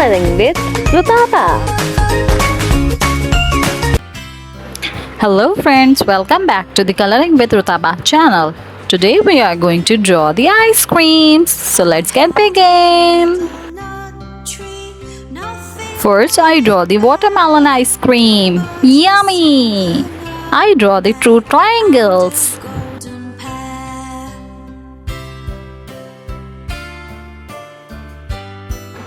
Coloring with Rutaba. Hello friends, welcome back to the Coloring with Rutaba channel. Today we are going to draw the ice creams. So let's get begin. First I draw the watermelon ice cream. Yummy! I draw the true triangles.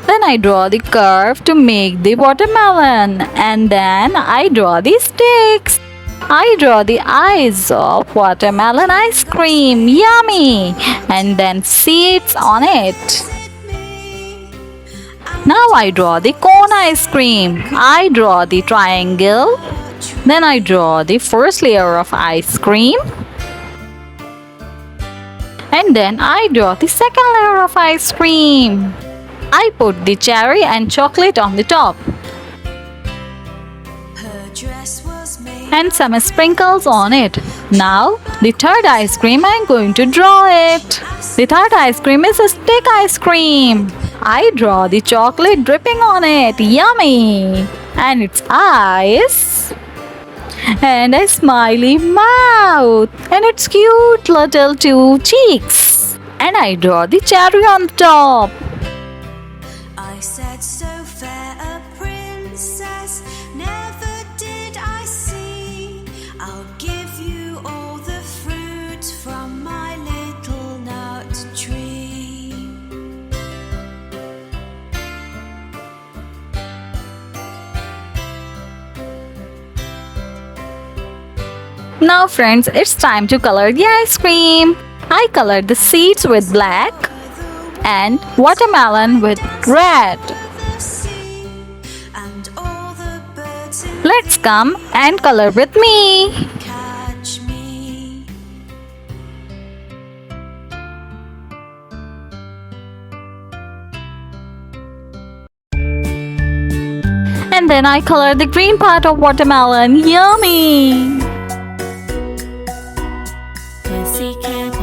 Then I draw the curve to make the watermelon, and then I draw the sticks. I draw the eyes of watermelon ice cream, yummy, and then seeds on it. Now I draw the cone ice cream. I draw the triangle. Then I draw the first layer of ice cream. And then I draw the second layer of ice cream. I put the cherry and chocolate on the top. And some sprinkles on it. Now, the third ice cream I'm going to draw it. The third ice cream is a stick ice cream. I draw the chocolate dripping on it. Yummy! And its eyes. And a smiley mouth. And its cute little two cheeks. And I draw the cherry on the top. I said so fair a princess never did I see. I'll give you all the fruit from my little nut tree. Now friends, it's time to color the ice cream. I colored the seeds with black and watermelon with red. Let's come and color with me. Catch me. And then I color the green part of watermelon. Yummy! Pussycat,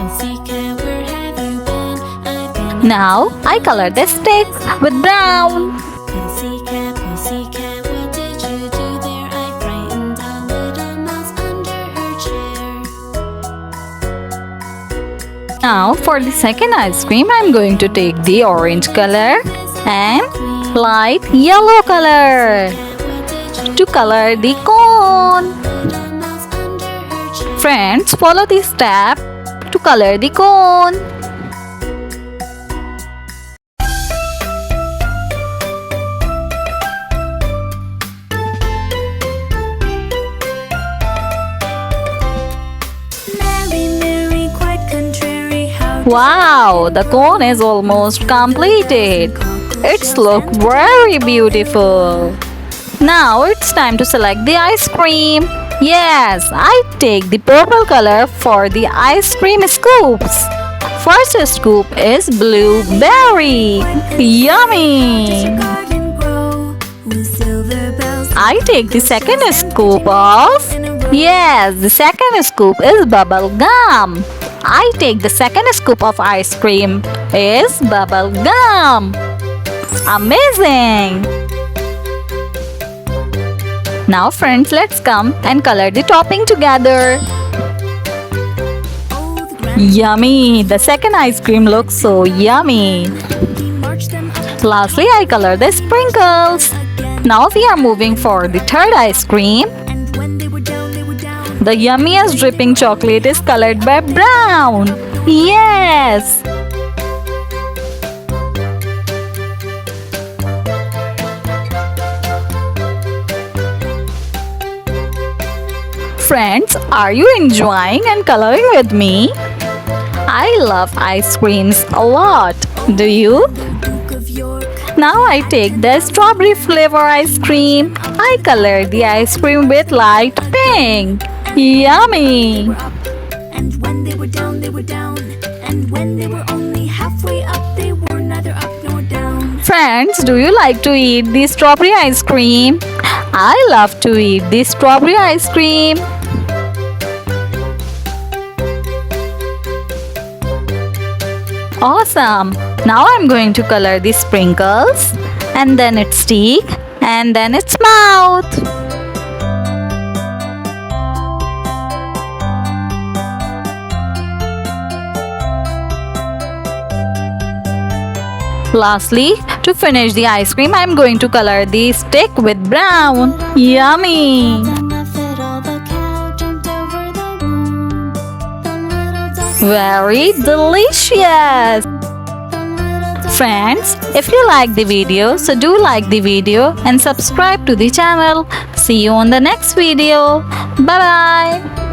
where have you been? I've been Now I color the stick with brown. Pussycat, what did you do there? I frightened a little mouse under her chair. Now for the second ice cream, I'm going to take the orange color and light yellow color to color the cone. Friends, follow this step to color the cone. Mary, quite contrary, how Wow, the cone is almost completed. It's look very beautiful. Now it's time to select the ice cream. Yes, I take the purple color for the ice cream scoops. First scoop is blueberry. Yummy! garden grow with silver bells. I take the second scoop of... Yes, the second scoop is bubble gum. I take the second scoop of ice cream is bubble gum. Amazing! Now friends, let's come and color the topping together. Yummy! The second ice cream looks so yummy. Lastly, I color the sprinkles. Now we are moving for the third ice cream. And when they were down, The yummiest dripping chocolate is colored by brown. Yes! Friends, are you enjoying and coloring with me? I love ice creams a lot. Do you? Duke of York. Now I take the strawberry flavor ice cream. I color the ice cream with light pink. Yummy! And when they were down, they were down. And when they were only halfway up, they were neither up nor down. Friends, do you like to eat the strawberry ice cream? I love to eat the strawberry ice cream. Awesome! Now I'm going to color the sprinkles. and then its stick, and then its mouth. Lastly, to finish the ice cream, I'm going to color the stick with brown. Yummy! Very delicious! Friends, if you like the video, so do like the video and subscribe to the channel. See you on the next video. Bye bye!